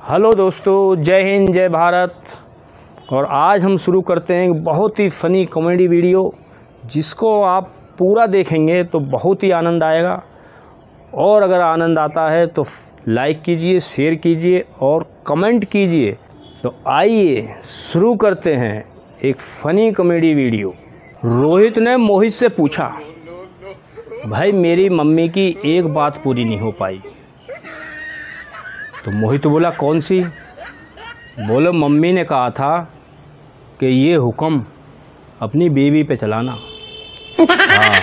Hello दोस्तों, जय हिंद जय भारत। और आज हम शुरू करते हैं एक बहुत ही फ़नी कॉमेडी वीडियो जिसको आप पूरा देखेंगे तो बहुत ही आनंद आएगा। और अगर आनंद आता है तो लाइक कीजिए, शेयर कीजिए और कमेंट कीजिए। तो आइए शुरू करते हैं एक फ़नी कॉमेडी वीडियो। रोहित ने मोहित से पूछा, भाई मेरी मम्मी की एक बात पूरी नहीं हो पाई। तो मोहित बोला, कौन सी? बोलो, मम्मी ने कहा था कि ये हुक्म अपनी बीवी पे चलाना। हाँ।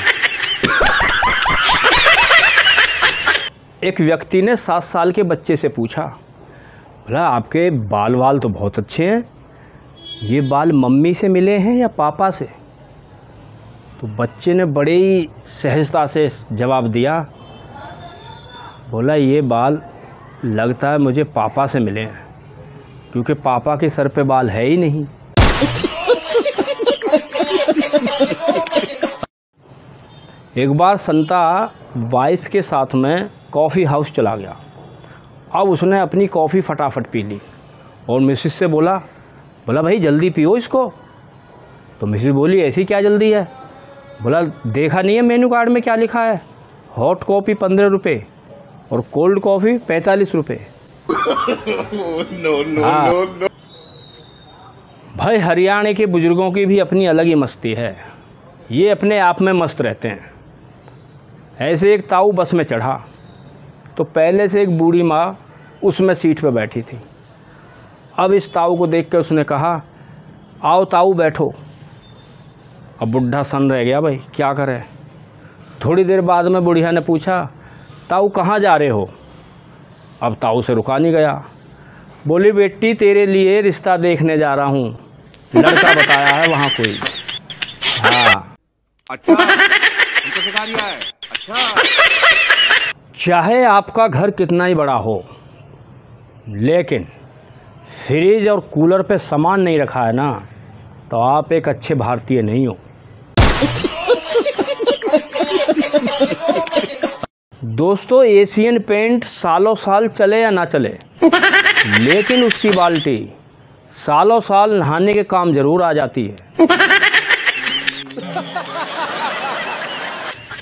एक व्यक्ति ने 7 साल के बच्चे से पूछा, बोला आपके बाल तो बहुत अच्छे हैं, ये बाल मम्मी से मिले हैं या पापा से? तो बच्चे ने बड़े ही सहजता से जवाब दिया, बोला ये बाल लगता है मुझे पापा से मिले हैं, क्योंकि पापा के सर पे बाल है ही नहीं। एक बार संता वाइफ के साथ में कॉफ़ी हाउस चला गया। अब उसने अपनी कॉफ़ी फटाफट पी ली और मिसेस से बोला भाई जल्दी पियो इसको। तो मिसेस बोली, ऐसी क्या जल्दी है? बोला, देखा नहीं है मेन्यू कार्ड में क्या लिखा है? हॉट कॉफ़ी 15 रुपये और कोल्ड कॉफ़ी 45 रुपये। हाँ। भाई हरियाणा के बुज़ुर्गों की भी अपनी अलग ही मस्ती है, ये अपने आप में मस्त रहते हैं। ऐसे एक ताऊ बस में चढ़ा तो पहले से एक बूढ़ी माँ उसमें सीट पे बैठी थी। अब इस ताऊ को देख कर उसने कहा, आओ ताऊ बैठो। अब बुढ़ा सन रह गया, भाई क्या करे। थोड़ी देर बाद में बुढ़िया ने पूछा, ताऊ कहाँ जा रहे हो? अब ताऊ से रुका नहीं गया। बोली, बेटी तेरे लिए रिश्ता देखने जा रहा हूँ, लड़का बताया है वहाँ कोई। हाँ। अच्छा, हमको सिखा दिया है। अच्छा। चाहे आपका घर कितना ही बड़ा हो, लेकिन फ्रिज और कूलर पे सामान नहीं रखा है ना, तो आप एक अच्छे भारतीय नहीं हो। दोस्तों, एशियन पेंट सालों साल चले या ना चले, लेकिन उसकी बाल्टी सालों साल नहाने के काम जरूर आ जाती है।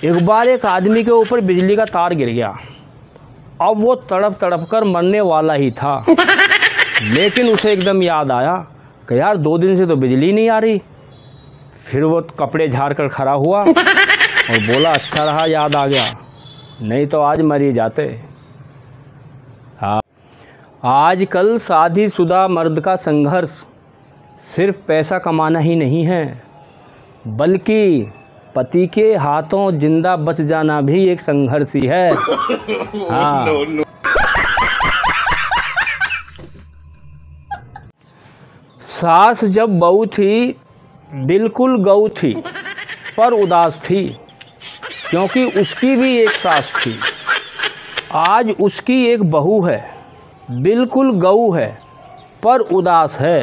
एक बार एक आदमी के ऊपर बिजली का तार गिर गया। अब वो तड़प तड़प कर मरने वाला ही था, लेकिन उसे एकदम याद आया कि यार 2 दिन से तो बिजली नहीं आ रही। फिर वो कपड़े झाड़ कर खड़ा हुआ और बोला, अच्छा रहा याद आ गया, नहीं तो आज मर ही जाते। हाँ। आजकल शादीशुदा मर्द का संघर्ष सिर्फ पैसा कमाना ही नहीं है, बल्कि पति के हाथों जिंदा बच जाना भी एक संघर्ष ही है। हाँ। सास जब बहू थी बिल्कुल गऊ थी, पर उदास थी, क्योंकि उसकी भी एक सास थी। आज उसकी एक बहू है, बिल्कुल गऊ है, पर उदास है,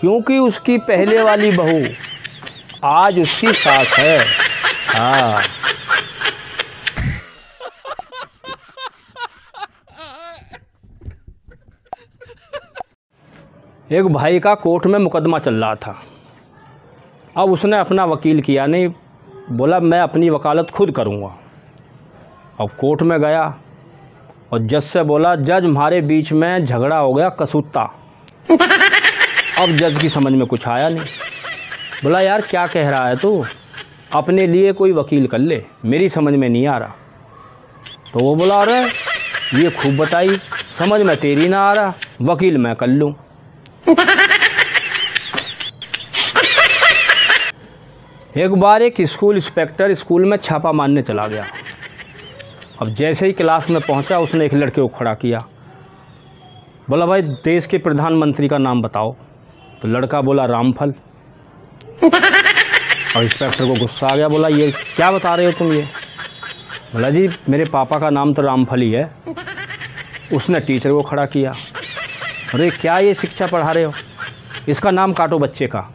क्योंकि उसकी पहले वाली बहू आज उसकी सास है। हाँ। एक भाई का कोर्ट में मुकदमा चल रहा था। अब उसने अपना वकील किया नहीं, बोला मैं अपनी वकालत खुद करूँगा। अब कोर्ट में गया और जज से बोला, जज हमारे बीच में झगड़ा हो गया कसूता। अब जज की समझ में कुछ आया नहीं। बोला, यार क्या कह रहा है तू? अपने लिए कोई वकील कर ले, मेरी समझ में नहीं आ रहा। तो वो बोला, अरे ये खूब बताई, समझ में तेरी ना आ रहा, वकील मैं कर लूँ। एक बार एक स्कूल इंस्पेक्टर स्कूल में छापा मारने चला गया। अब जैसे ही क्लास में पहुंचा, उसने एक लड़के को खड़ा किया। बोला, भाई देश के प्रधानमंत्री का नाम बताओ। तो लड़का बोला, रामफल। और इंस्पेक्टर को गुस्सा आ गया, बोला, ये क्या बता रहे हो तुम ये? बोला, जी मेरे पापा का नाम तो रामफल ही है। उसने टीचर को खड़ा किया, अरे क्या ये शिक्षा पढ़ा रहे हो, इसका नाम काटो बच्चे का।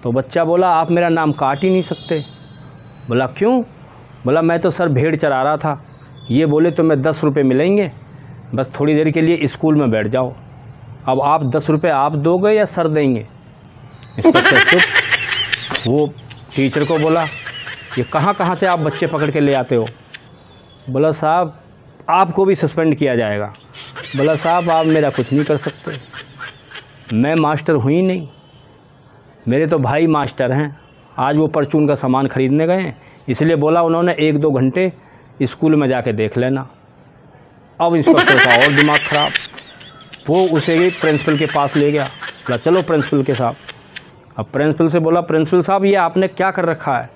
तो बच्चा बोला, आप मेरा नाम काट ही नहीं सकते। बोला, क्यों? बोला, मैं तो सर भेड़ चरा रहा था, ये बोले तो मैं 10 रुपये मिलेंगे, बस थोड़ी देर के लिए स्कूल में बैठ जाओ। अब आप 10 रुपये आप दोगे या सर देंगे? इंस्पेक्टर चुप। वो टीचर को बोला, ये कहाँ से आप बच्चे पकड़ के ले आते हो? बोला साहब आपको भी सस्पेंड किया जाएगा। बोला साहब आप मेरा कुछ नहीं कर सकते, मैं मास्टर हूँ ही नहीं, मेरे तो भाई मास्टर हैं। आज वो परचून का सामान ख़रीदने गए हैं, इसलिए बोला उन्होंने 1-2 घंटे स्कूल में जाके देख लेना। अब इंस्पेक्टर का और दिमाग ख़राब, वो उसे एक प्रिंसिपल के पास ले गया। बोला चलो प्रिंसिपल के साथ। अब प्रिंसिपल से बोला, प्रिंसिपल साहब ये आपने क्या कर रखा है?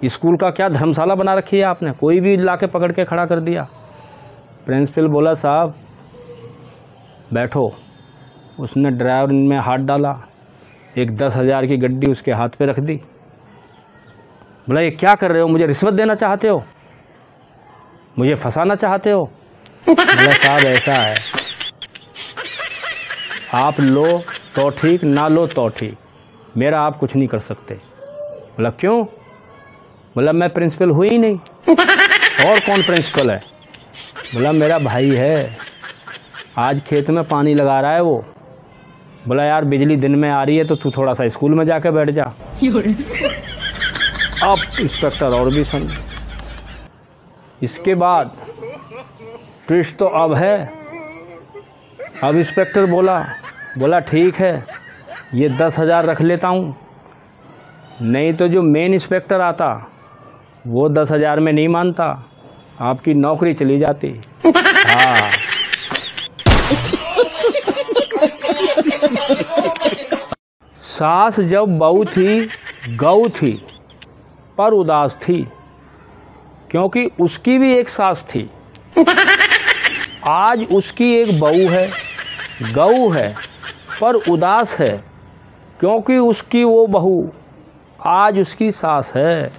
स्कूल का क्या धर्मशाला बना रखी है आपने? कोई भी ला के पकड़ के खड़ा कर दिया। प्रिंसिपल बोला साहब बैठो। उसने ड्राइवर में हाथ डाला, एक 10,000 की गड्डी उसके हाथ पे रख दी। बोला ये क्या कर रहे हो? मुझे रिश्वत देना चाहते हो? मुझे फंसाना चाहते हो? बोला साहब ऐसा है, आप लो तो ठीक, ना लो तो ठीक, मेरा आप कुछ नहीं कर सकते। बोला क्यों? बोला मैं प्रिंसिपल हुई ही नहीं। और कौन प्रिंसिपल है? बोला मेरा भाई है, आज खेत में पानी लगा रहा है वो। बोला यार बिजली दिन में आ रही है तो तू थोड़ा सा स्कूल में जाके बैठ जा। अब इंस्पेक्टर और भी सुन। इसके बाद ट्विस्ट तो अब है। अब इंस्पेक्टर बोला ठीक है ये 10,000 रख लेता हूँ, नहीं तो जो मेन इंस्पेक्टर आता वो 10,000 में नहीं मानता, आपकी नौकरी चली जाती। हाँ सास जब बहू थी गऊ थी पर उदास थी, क्योंकि उसकी भी एक सास थी। आज उसकी एक बहू है, गऊ है, पर उदास है, क्योंकि उसकी वो बहू आज उसकी सास है।